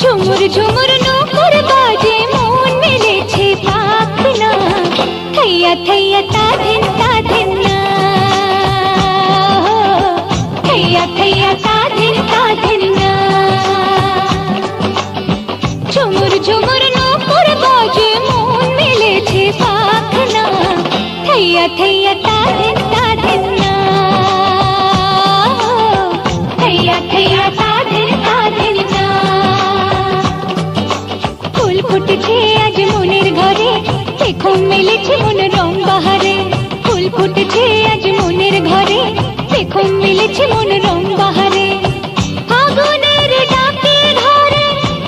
ঝুমুর ঝুমুর নূপুর বাজে মন মেলেছে পাখনা থैया थैया ताधिन ताधिन ना थैया थैया ताधिन ताधिन ना ঝুমুর ঝুমুর নূপুর বাজে মন মেলেছে পাখনা थैया थैया ताधिन ताधिन ना थैया थैया ताधिन ताधिन ना ফুল ফুটেছে আজ মনের ঘরে দেখো মিলেছে মন রং বাহারে ফুল ফুটেছে আজ মনের ঘরে দেখো মিলেছে মন রং